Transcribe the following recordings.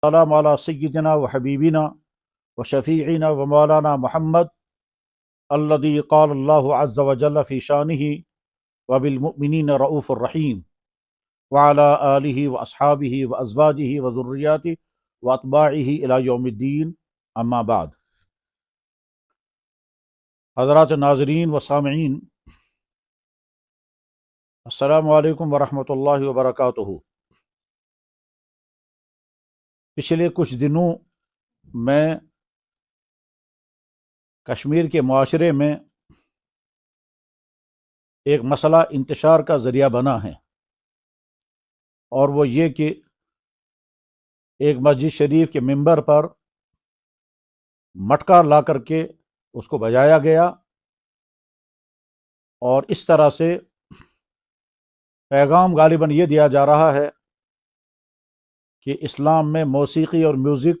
السلام علی سیدنا و حبیبنا و شفیعنا و مولانا محمد الذی قال اللہ عز وجل فی شانہ و بالمؤمنین رؤوف الرحیم وعلی آلہ و اصحابہ و ازواجہ و ذریاتہ و اتباعہ الی یوم الدین، اما بعد۔ حضرات ناظرین و سامعین، السلام علیکم ورحمۃ اللہ وبرکاتہ۔ پچھلے کچھ دنوں میں کشمیر کے معاشرے میں ایک مسئلہ انتشار کا ذریعہ بنا ہے، اور وہ یہ کہ ایک مسجد شریف کے ممبر پر مٹکا لا کر کے اس کو بجایا گیا، اور اس طرح سے پیغام غالباً یہ دیا جا رہا ہے کہ اسلام میں موسیقی اور میوزک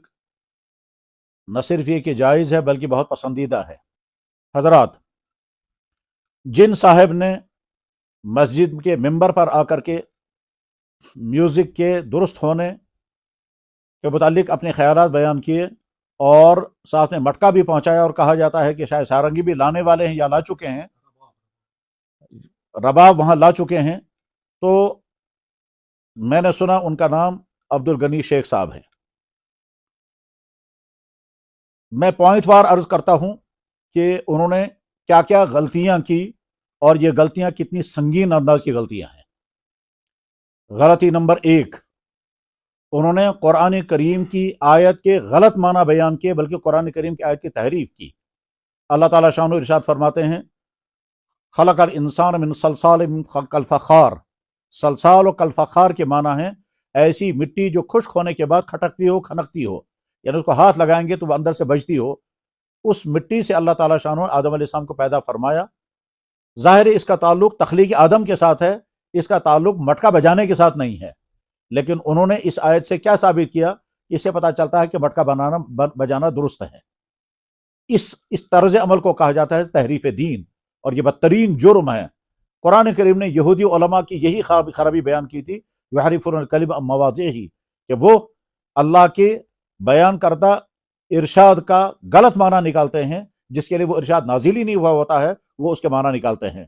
نہ صرف یہ کہ جائز ہے بلکہ بہت پسندیدہ ہے۔ حضرات، جن صاحب نے مسجد کے ممبر پر آ کر کے میوزک کے درست ہونے کے متعلق اپنے خیالات بیان کیے اور ساتھ میں مٹکا بھی پہنچایا، اور کہا جاتا ہے کہ شاید سارنگی بھی لانے والے ہیں یا لا چکے ہیں، رباب وہاں لا چکے ہیں، تو میں نے سنا ان کا نام عبد الغنی شیخ صاحب ہیں۔ میں پوائنٹ وار عرض کرتا ہوں کہ انہوں نے کیا کیا غلطیاں کی، اور یہ غلطیاں کتنی سنگین انداز کی غلطیاں ہیں۔ غلطی نمبر 1، انہوں نے قرآن کریم کی آیت کے غلط معنی بیان کیے، بلکہ قرآن کریم کی آیت کی تحریف کی۔ اللہ تعالیٰ شانہ ارشاد فرماتے ہیں، خلق الانسان من صلصال کالفخار۔ صلصال و کالفخار کے معنی ہیں ایسی مٹی جو خشک ہونے کے بعد کھٹکتی ہو، کھنکتی ہو، یعنی اس کو ہاتھ لگائیں گے تو وہ اندر سے بجتی ہو۔ اس مٹی سے اللہ تعالیٰ شانہ آدم علیہ السلام کو پیدا فرمایا۔ ظاہر اس کا تعلق تخلیق آدم کے ساتھ ہے، اس کا تعلق مٹکا بجانے کے ساتھ نہیں ہے، لیکن انہوں نے اس آیت سے کیا ثابت کیا؟ اس سے پتہ چلتا ہے کہ مٹکا بجانا درست ہے۔ اس طرز عمل کو کہا جاتا ہے تحریف دین، اور یہ بدترین جرم ہے۔ قرآن کریم نے یہودی علماء کی یہی خرابی بیان کی تھی، یحرفون الکلم عن مواضعہ، کہ وہ اللہ کے بیان کردہ ارشاد کا غلط معنی نکالتے ہیں، جس کے لیے وہ ارشاد نازل ہی نہیں ہوا ہوتا ہے، وہ اس کے معنی نکالتے ہیں۔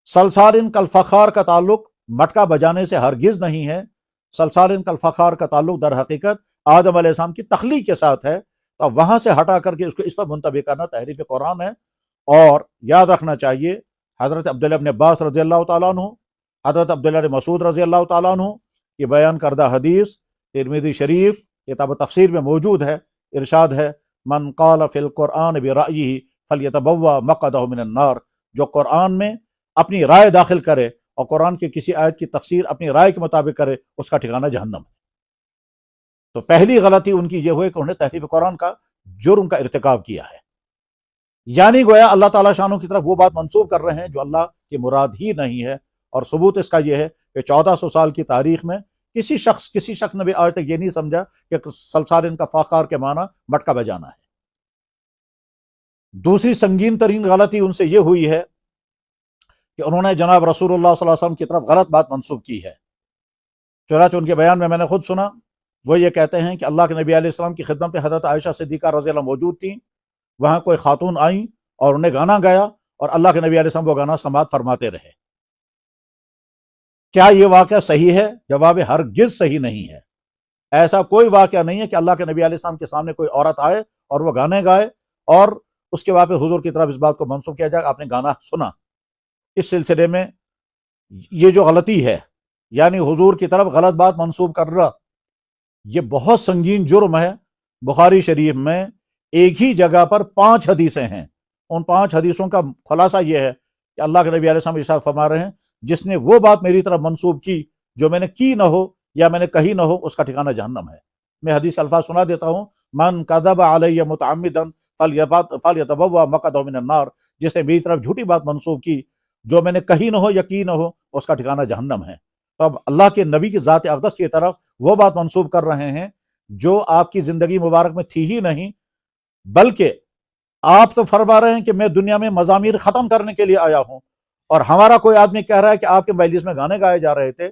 صلصال کالفخار کا تعلق مٹکا بجانے سے ہرگز نہیں ہے۔ صلصال کالفخار کا تعلق در حقیقت آدم علیہ السلام کی تخلیق کے ساتھ ہے، تو وہاں سے ہٹا کر کے اس کو اس پر منطبق کرنا تحریف قرآن ہے۔ اور یاد رکھنا چاہیے، حضرت عبداللہ ابن عباس رضی اللہ تعالیٰ عنہ، حضرت عبداللہ بن مسعود رضی اللہ تعالیٰ عنہ کی بیان کردہ حدیث ترمذی شریف کتاب تفسیر میں موجود ہے۔ ارشاد ہے، من قال فی القرآن برأیہ فلیتبوأ مقعدہ من النار۔ جو قرآن میں اپنی رائے داخل کرے اور قرآن کی کسی آیت کی تفسیر اپنی رائے کے مطابق کرے، اس کا ٹھکانہ جہنم ہے۔ تو پہلی غلطی ان کی یہ ہوئی کہ انہوں نے تحریف قرآن کا جرم کا ارتکاب کیا ہے، یعنی گویا اللہ تعالیٰ شانوں کی طرف وہ بات منسوب کر رہے ہیں جو اللہ کی مراد ہی نہیں ہے۔ اور ثبوت اس کا یہ ہے کہ 1400 سال کی تاریخ میں کسی شخص نے بھی آج تک یہ نہیں سمجھا کہ صلصال کا فخار کے معنی مٹکا بجانا ہے۔ دوسری سنگین ترین غلطی ان سے یہ ہوئی ہے کہ انہوں نے جناب رسول اللہ صلی اللہ علیہ وسلم کی طرف غلط بات منسوب کی ہے۔ چنانچہ ان کے بیان میں نے خود سنا، وہ یہ کہتے ہیں کہ اللہ کے نبی علیہ السلام کی خدمت میں حضرت عائشہ صدیقہ رضی اللہ موجود تھیں، وہاں کوئی خاتون آئیں اور انہیں گانا گایا، اور اللہ کے نبی علیہ السلام وہ گانا سماعت فرماتے رہے۔ کیا یہ واقعہ صحیح ہے؟ جواب ہرگز صحیح نہیں ہے۔ ایسا کوئی واقعہ نہیں ہے کہ اللہ کے نبی علیہ السلام کے سامنے کوئی عورت آئے اور وہ گانے گائے اور اس کے بعد حضور کی طرف اس بات کو منسوب کیا جائے آپ نے گانا سنا۔ اس سلسلے میں یہ جو غلطی ہے، یعنی حضور کی طرف غلط بات منسوب کر رہا، یہ بہت سنگین جرم ہے۔ بخاری شریف میں ایک ہی جگہ پر 5 حدیثیں ہیں۔ ان 5 حدیثوں کا خلاصہ یہ ہے کہ اللہ کے نبی علیہ السلام ارشاد فرما رہے ہیں، جس نے وہ بات میری طرف منسوب کی جو میں نے کی نہ ہو یا میں نے کہی نہ ہو، اس کا ٹھکانہ جہنم ہے۔ میں حدیث کے الفاظ سنا دیتا ہوں، من کذب علی متعمدا فلیتبوأ مقعدہ من النار۔ جس نے میری طرف جھوٹی بات منسوب کی جو میں نے کہی نہ ہو یا کی نہ ہو، اس کا ٹھکانہ جہنم ہے۔ تو اب اللہ کے نبی کی ذات اقدس کی طرف وہ بات منسوب کر رہے ہیں جو آپ کی زندگی مبارک میں تھی ہی نہیں، بلکہ آپ تو فرما رہے ہیں کہ میں دنیا میں مزامیر ختم کرنے کے لیے آیا ہوں، اور ہمارا کوئی آدمی کہہ رہا ہے کہ آپ کے مجلس میں گانے گائے جا رہے تھے۔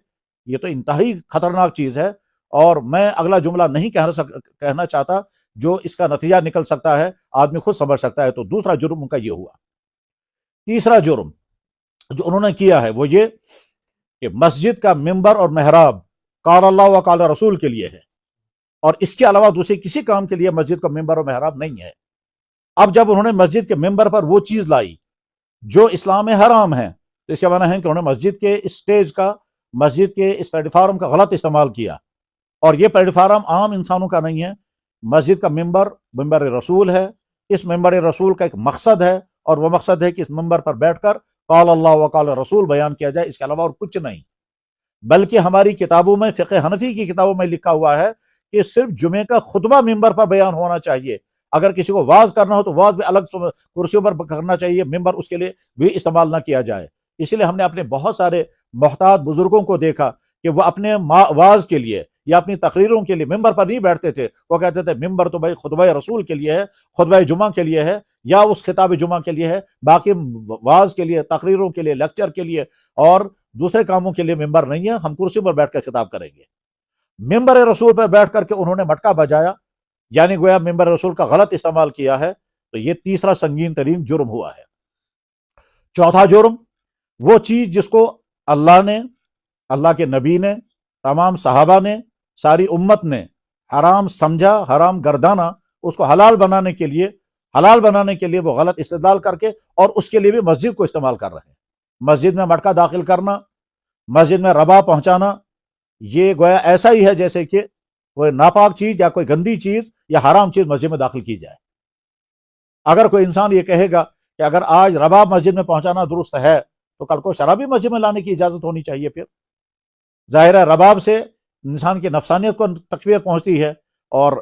یہ تو انتہائی خطرناک چیز ہے، اور میں اگلا جملہ نہیں کہنا چاہتا جو اس کا نتیجہ نکل سکتا ہے، آدمی خود سمجھ سکتا ہے۔ تو دوسرا جرم ان کا یہ ہوا۔ تیسرا جرم جو انہوں نے کیا ہے وہ یہ کہ مسجد کا ممبر اور محراب قال اللہ و قال رسول کے لیے ہے، اور اس کے علاوہ دوسرے کسی کام کے لیے مسجد کا ممبر اور محراب نہیں ہے۔ اب جب انہوں نے مسجد کے ممبر پر وہ چیز لائی جو اسلام میں حرام ہے، تو اس کا معنی ہے کہ انہوں نے مسجد کے اسٹیج کا، مسجد کے اس پلیٹ فارم کا غلط استعمال کیا، اور یہ پلیٹ فارم عام انسانوں کا نہیں ہے۔ مسجد کا ممبر رسول ہے۔ اس ممبر رسول کا ایک مقصد ہے، اور وہ مقصد ہے کہ اس ممبر پر بیٹھ کر قال اللہ و قال رسول بیان کیا جائے، اس کے علاوہ اور کچھ نہیں۔ بلکہ ہماری کتابوں میں، فقہ حنفی کی کتابوں میں لکھا ہوا ہے کہ صرف جمعے کا خطبہ ممبر پر بیان ہونا چاہیے۔ اگر کسی کو واعظ کرنا ہو تو واعظ بھی الگ کرسیوں پر کرنا چاہیے، ممبر اس کے لیے بھی استعمال نہ کیا جائے۔ اسی لیے ہم نے اپنے بہت سارے محتاط بزرگوں کو دیکھا کہ وہ اپنے واعظ کے لیے یا اپنی تقریروں کے لیے ممبر پر نہیں بیٹھتے تھے، وہ کہتے تھے ممبر تو بھائی خطبہ رسول کے لیے ہے، خطبہ جمعہ کے لیے ہے، یا اس خطاب جمعہ کے لیے ہے، باقی واعظ کے لیے، تقریروں کے لیے، لیکچر کے لیے اور دوسرے کاموں کے لیے ممبر نہیں ہے، ہم کرسی پر بیٹھ کر خطاب کریں گے۔ ممبر رسول پر بیٹھ کر کے انہوں نے مٹکا بجایا، یعنی گویا ممبر رسول کا غلط استعمال کیا ہے، تو یہ تیسرا سنگین ترین جرم ہوا ہے۔ چوتھا جرم، وہ چیز جس کو اللہ نے، اللہ کے نبی نے، تمام صحابہ نے، ساری امت نے حرام سمجھا، حرام گردانا، اس کو حلال بنانے کے لیے وہ غلط استدلال کر کے، اور اس کے لیے بھی مسجد کو استعمال کر رہے ہیں۔ مسجد میں مٹکا داخل کرنا، مسجد میں ربا پہنچانا، یہ گویا ایسا ہی ہے جیسے کہ کوئی ناپاک چیز یا کوئی گندی چیز یا حرام چیز مسجد میں داخل کی جائے۔ اگر کوئی انسان یہ کہے گا کہ اگر آج رباب مسجد میں پہنچانا درست ہے تو کل کو شراب بھی مسجد میں لانے کی اجازت ہونی چاہیے۔ پھر ظاہر ہے رباب سے انسان کی نفسانیت کو تقویت پہنچتی ہے، اور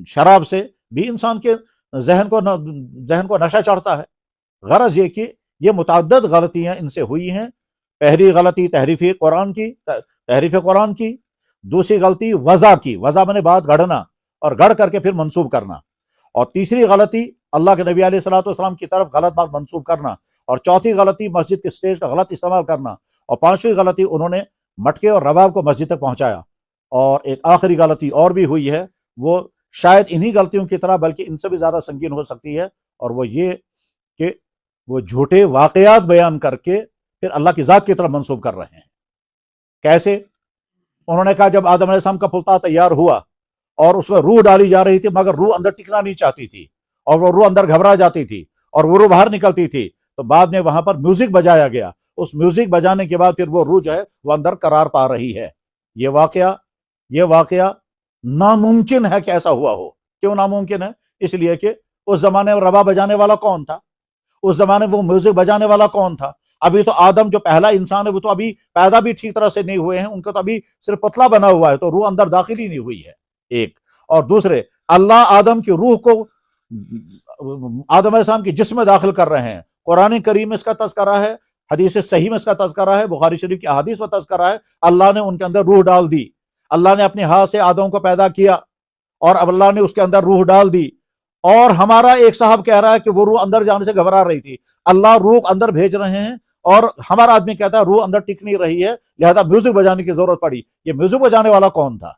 شراب سے بھی انسان کے ذہن کو نشہ چڑھتا ہے۔ غرض یہ کہ یہ متعدد غلطیاں ان سے ہوئی ہیں۔ پہلی غلطی تحریف قرآن کی، دوسری غلطی وضع کی، وضع میں نے بات گھڑنا اور گھڑ کر کے پھر منسوب کرنا، اور تیسری غلطی اللہ کے نبی علیہ الصلوۃ والسلام کی طرف غلط بات منسوب کرنا، اور چوتھی غلطی مسجد کے اسٹیج کا غلط استعمال کرنا، اور پانچویں غلطی انہوں نے مٹکے اور رباب کو مسجد تک پہنچایا۔ اور ایک آخری غلطی اور بھی ہوئی ہے، وہ شاید انہی غلطیوں کی طرح بلکہ ان سے بھی زیادہ سنگین ہو سکتی ہے، اور وہ یہ کہ وہ جھوٹے واقعات بیان کر کے پھر اللہ کی ذات کی طرف منسوب کر رہے ہیں۔ کیسے؟ انہوں نے کہا جب آدم علیہ السلام کا پلتا تیار ہوا اور اس میں روح ڈالی جا رہی تھی، مگر روح اندر ٹکنا نہیں چاہتی تھی، اور وہ روح اندر گھبرا جاتی تھی، اور وہ روح باہر نکلتی تھی، تو بعد میں وہاں پر میوزک بجایا گیا۔ اس میوزک بجانے کے بعد پھر وہ روح جو ہے وہ اندر قرار پا رہی ہے۔ یہ واقعہ ناممکن ہے کہ ایسا ہوا ہو۔ کیوں ناممکن ہے؟ اس لیے کہ اس زمانے میں رباب بجانے والا کون تھا؟ اس زمانے میں وہ میوزک بجانے والا کون تھا؟ ابھی تو آدم جو پہلا انسان ہے وہ تو ابھی پیدا بھی ٹھیک طرح سے نہیں ہوئے ہیں، ان کا تو ابھی صرف پتلا بنا ہوا ہے، تو روح اندر داخل ہی نہیں ہوئی ہے، ایک۔ اور دوسرے، اللہ آدم کی روح کو آدم علیہ السلام کی جسم میں داخل کر رہے ہیں۔ قرآن کریم میں اس کا تذکرہ ہے، حدیث صحیح میں اس کا تذکرہ ہے، بخاری شریف کی احادیث میں تذکرہ ہے۔ اللہ نے ان کے اندر روح ڈال دی، اللہ نے اپنے ہاتھ سے آدم کو پیدا کیا، اور اب اللہ نے اس کے اندر روح ڈال دی۔ اور ہمارا ایک صاحب کہہ رہا ہے کہ وہ روح اندر جانے سے گھبرا رہی تھی، اللہ روح اندر بھیج رہے ہیں، اور ہمارا آدمی کہتا ہے روح اندر ٹک نہیں رہی ہے، لہذا میوزک بجانے کی ضرورت پڑی۔ یہ میوزک بجانے والا کون تھا؟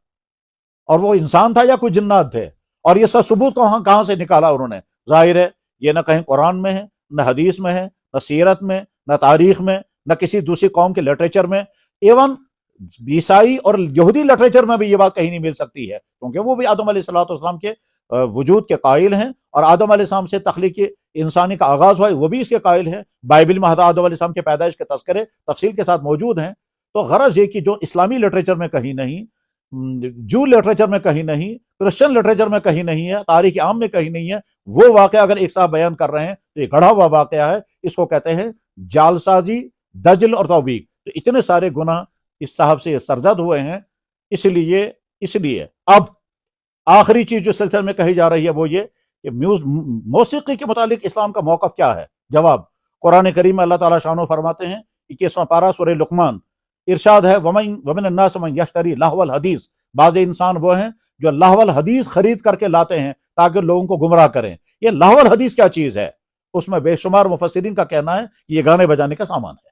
اور وہ انسان تھا یا کوئی جنات تھے؟ اور یہ سب ثبوت کہاں سے نکالا انہوں نے؟ ظاہر ہے یہ نہ کہیں قرآن میں ہے، نہ حدیث میں ہے، نہ سیرت میں، نہ تاریخ میں، نہ کسی دوسری قوم کے لٹریچر میں، ایون عیسائی اور یہودی لٹریچر میں بھی یہ بات کہیں نہیں مل سکتی ہے، کیونکہ وہ بھی آدم علیہ السلام کے وجود کے قائل ہیں، اور آدم علیہ السلام سے تخلیق انسانی کا آغاز ہوا ہے وہ بھی اس کے قائل ہیں۔ بائبل میں حضرت آدم علیہ السلام کے پیدائش کے تذکرے تفصیل کے ساتھ موجود ہیں۔ تو غرض یہ کہ جو اسلامی لٹریچر میں کہیں نہیں، جو لٹریچر میں کہیں نہیں، کرسچن لٹریچر میں کہیں نہیں ہے، تاریخ عام میں کہیں نہیں ہے، وہ واقعہ اگر ایک صاحب بیان کر رہے ہیں تو یہ گڑھا ہوا واقعہ ہے، اس کو کہتے ہیں جعل سازی، دجل اور توبیق۔ تو اتنے سارے گناہ اس صاحب سے سرزد ہوئے ہیں۔ اس لیے اب آخری چیز جو سلسلے میں کہی جا رہی ہے وہ یہ کہ موسیقی کے متعلق اسلام کا موقف کیا ہے؟ جواب، قرآن کریم میں اللہ تعالیٰ شانو فرماتے ہیں، 21واں پارہ سورہ لقمان، ارشاد ہے وَمِنَ النَّاسِ مَن يَشْتَرِي لَهْوَ الْحَدِيثِ، بعض انسان وہ ہیں جو لہو الحدیث خرید کر کے لاتے ہیں تاکہ لوگوں کو گمراہ کریں۔ یہ لہو الحدیث کیا چیز ہے؟ اس میں بے شمار مفسرین کا کہنا ہے کہ یہ گانے بجانے کا سامان ہے۔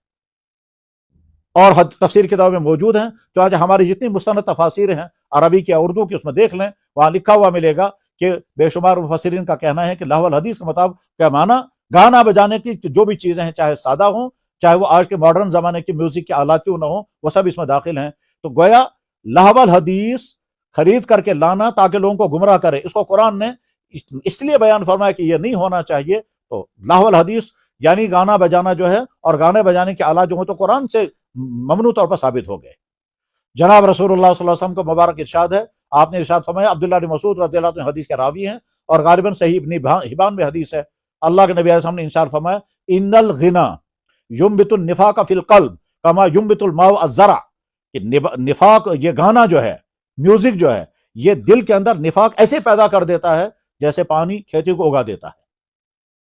اور تفسیر کتابوں میں موجود ہیں، چنانچہ ہماری جتنی مستند تفاسیر ہیں عربی کی اردو کی، اس میں دیکھ لیں، وہاں لکھا ہوا ملے گا کہ بے شمار مفسرین کا کہنا ہے کہ لہو الحدیث کے مطابق کیا معنی گانا بجانے کی جو بھی چیزیں ہیں، چاہے سادہ ہوں، چاہے وہ آج کے ماڈرن زمانے کی میوزک کے آلات کیوں نہ ہوں، وہ سب اس میں داخل ہیں۔ تو گویا لہو الحدیث خرید کر کے لانا تاکہ لوگوں کو گمراہ کرے، اس کو قرآن نے اس لیے بیان فرمایا کہ یہ نہیں ہونا چاہیے۔ تو لہو الحدیث یعنی گانا بجانا جو ہے، اور گانے بجانے کے آلات جو ہوں تو قرآن سے ممنوع طور پر ثابت ہو گئے۔ جناب رسول اللہ صلی اللہ علیہ وسلم کو مبارک ارشاد ہے، آپ نے ارشاد فرمایا، عبداللہ بن مسعود رضی اللہ عنہ حدیث کے راوی ہیں اور غالباً صحیح ابن حبان میں حدیث ہے، اللہ کے نبی علیہ السلام نے ارشاد فرمایا، ان الغنا ينبت النفاق فی القلب کما ينبت الماء الزرع، کہ نفاق، یہ گانا جو ہے، میوزک جو ہے، یہ دل کے اندر نفاق ایسے پیدا کر دیتا ہے جیسے پانی کھیتی کو اگا دیتا ہے۔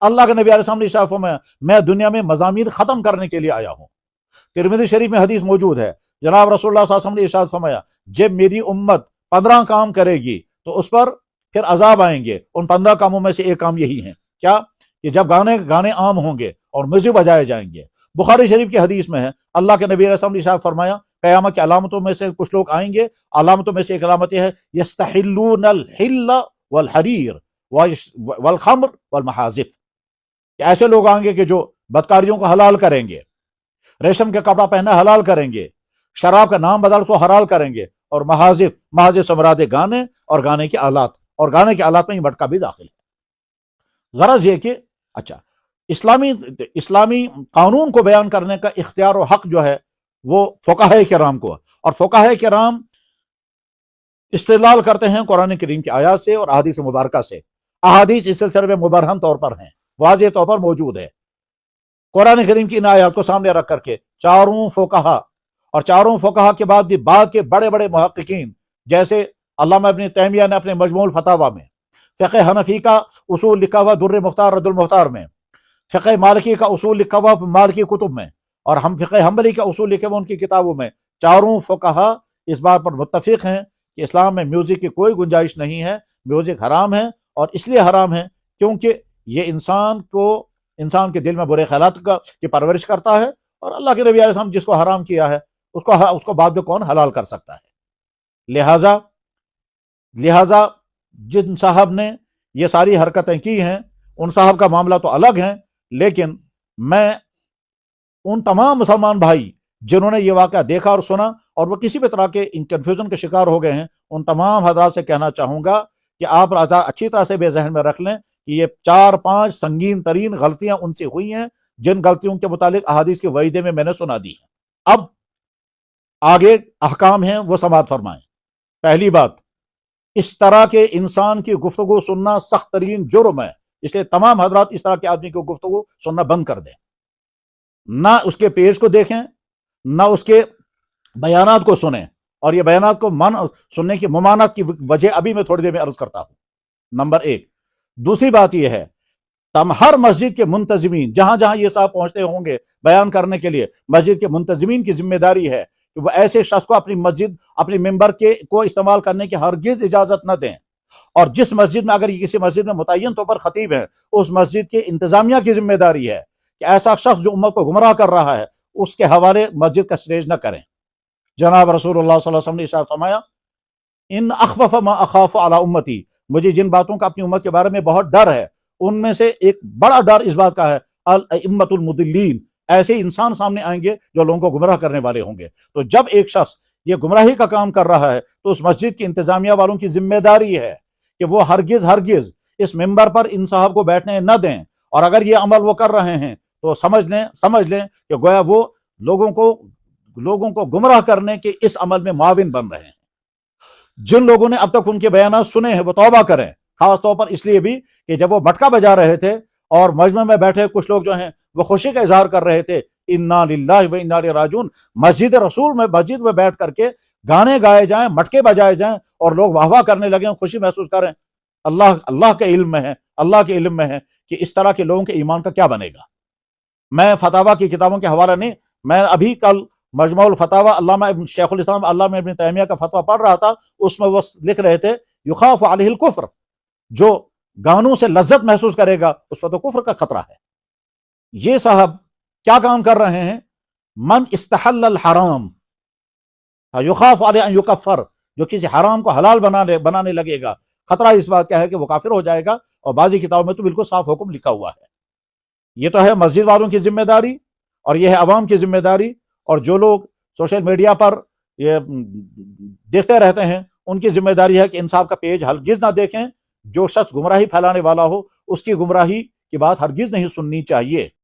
اللہ کے نبی علیہ السلام نے ارشاد فرمایا، میں دنیا میں مضامین ختم کرنے کے لیے آیا ہوں۔ ترمذی شریف میں حدیث موجود ہے، جناب رسول اللہ صلی اللہ علیہ وسلم نے ارشاد فرمایا، جب میری امت 15 کام کرے گی تو اس پر پھر عذاب آئیں گے، ان 15 کاموں میں سے ایک کام یہی ہے، کیا؟ کہ جب گانے عام ہوں گے اور میوزک بجائے جائیں گے۔ بخاری شریف کی حدیث میں ہے، اللہ کے نبی علیہ السلام نے ارشاد فرمایا، قیامت کی علامتوں میں سے کچھ لوگ آئیں گے، علامتوں میں سے ایک علامت یہ ہے، یستحلون الحل والحریر والخمر والمحاذف، کہ ایسے لوگ آئیں گے کہ جو بدکاریوں کو حلال کریں گے، ریشم کا کپڑا پہنا حلال کریں گے، شراب کا نام بدل کو حلال کریں گے، اور محاذف سے مراد گانے اور گانے کے آلات، اور گانے کے آلات میں ہی مٹکا بھی داخل ہے۔ غرض یہ کہ اچھا اسلامی قانون کو بیان کرنے کا اختیار و حق جو ہے وہ فقہاء کرام کو، اور فقہاء کرام استدلال کرتے ہیں قرآن کریم کی آیات سے اور احادیث مبارکہ سے۔ احادیث اس سلسلے میں مبرہن طور پر ہیں، واضح طور پر موجود ہے۔ قرآن کریم کی ان آیات کو سامنے رکھ کر کے چاروں فقہا، اور چاروں فقہا کے بعد بھی بعد کے بڑے بڑے محققین جیسے علامہ ابن تیمیہ نے اپنے مجموع الفتاویٰ میں، فقہ حنفی کا اصول لکھا ہوا در مختار رد المختار میں، فقہ مالکی کا اصول لکھا ہوا مالکی کتب میں، اور ہم فقہ حنبلی کا اصول لکھے ہوا ان کی کتابوں میں، چاروں فقہا اس بات پر متفق ہیں کہ اسلام میں میوزک کی کوئی گنجائش نہیں ہے، میوزک حرام ہے، اور اس لیے حرام ہے کیونکہ یہ انسان کے دل میں برے خیالات کی پرورش کرتا ہے، اور اللہ کے نبی علیہ السلام جس کو حرام کیا ہے اس کو بعد میں کون حلال کر سکتا ہے۔ لہذا جن صاحب نے یہ ساری حرکتیں کی ہیں ان صاحب کا معاملہ تو الگ ہے، لیکن میں ان تمام مسلمان بھائی جنہوں نے یہ واقعہ دیکھا اور سنا اور وہ کسی بھی طرح کے کنفیوژن کے شکار ہو گئے ہیں، ان تمام حضرات سے کہنا چاہوں گا کہ آپ اچھی طرح سے بے ذہن میں رکھ لیں کہ یہ 4-5 سنگین ترین غلطیاں ان سے ہوئی ہیں جن غلطیوں کے متعلق احادیث کے وعیدے میں نے سنا دی ہیں۔ اب آگے احکام ہیں وہ سماعت فرمائیں۔ پہلی بات، اس طرح کے انسان کی گفتگو سننا سخت ترین جرم ہے، اس لیے تمام حضرات اس طرح کے آدمی کو گفتگو سننا بند کر دیں، نہ اس کے پیج کو دیکھیں، نہ اس کے بیانات کو سنیں، اور یہ بیانات کو سننے کی ممانعت کی وجہ ابھی میں تھوڑی دیر میں عرض کرتا ہوں، نمبر 1۔ دوسری بات یہ ہے، ہر مسجد کے منتظمین جہاں جہاں یہ صاحب پہنچتے ہوں گے بیان کرنے کے لیے، مسجد کے منتظمین کی ذمہ داری ہے کہ وہ ایسے شخص کو اپنی مسجد، اپنی ممبر کو استعمال کرنے کی ہرگز اجازت نہ دیں، اور جس مسجد میں اگر یہ کسی مسجد میں متعین طور پر خطیب ہے، اس مسجد کے انتظامیہ کی ذمہ داری ہے کہ ایسا شخص جو امت کو گمراہ کر رہا ہے اس کے حوالے مسجد کا اسٹیج نہ کریں۔ جناب رسول اللہ صلی اللہ علیہ وسلم نے ارشاد فرمایا، ان اخوف ما اخاف علی امتی، مجھے جن باتوں کا اپنی امت کے بارے میں بہت ڈر ہے ان میں سے ایک بڑا ڈر اس بات کا ہے، الائمۃ المضلین، ایسے انسان سامنے آئیں گے جو لوگوں کو گمراہ کرنے والے ہوں گے۔ تو جب ایک شخص یہ گمراہی کا کام کر رہا ہے تو اس مسجد کی انتظامیہ والوں کی ذمہ داری ہے کہ وہ ہرگز اس ممبر پر ان صاحب کو بیٹھنے نہ دیں، اور اگر یہ عمل وہ کر رہے ہیں تو سمجھ لیں کہ گویا وہ لوگوں کو گمراہ کرنے کے اس عمل میں معاون بن رہے ہیں۔ جن لوگوں نے اب تک ان کے بیانات سنے ہیں وہ توبہ کریں، خاص طور پر اس لیے بھی کہ جب وہ مٹکا بجا رہے تھے اور مجمع میں بیٹھے کچھ لوگ جو ہیں وہ خوشی کا اظہار کر رہے تھے، انا للہ و انا الیہ راجعون، مسجد میں بیٹھ کر کے گانے گائے جائیں، مٹکے بجائے جائیں اور لوگ واہ واہ کرنے لگیں، خوشی محسوس کریں، اللہ کے علم میں ہے کہ اس طرح کے لوگوں کے ایمان کا کیا بنے گا۔ میں فتاویٰ کی کتابوں کے حوالہ نہیں، میں ابھی کل مجموع الفتاویٰ علامہ شیخ الاسلام علامہ ابن تیمیہ کا فتویٰ پڑھ رہا تھا، اس میں وہ لکھ رہے تھے یخاف علیہ الکفر، جو گانوں سے لذت محسوس کرے گا اس پر تو کفر کا خطرہ ہے۔ یہ صاحب کیا کام کر رہے ہیں من استحل الحرام یخاف علیہ ان یکفر، جو کسی حرام کو حلال بنانے لگے گا، خطرہ اس بات کا ہے کہ وہ کافر ہو جائے گا، اور بعضی کتابوں میں تو بالکل صاف حکم لکھا ہوا ہے۔ یہ تو ہے مسجد والوں کی ذمہ داری، اور یہ ہے عوام کی ذمہ داری، اور جو لوگ سوشل میڈیا پر یہ دیکھتے رہتے ہیں ان کی ذمہ داری ہے کہ انصاف کا پیج ہرگز نہ دیکھیں۔ جو شخص گمراہی پھیلانے والا ہو اس کی گمراہی کی بات ہرگز نہیں سننی چاہیے۔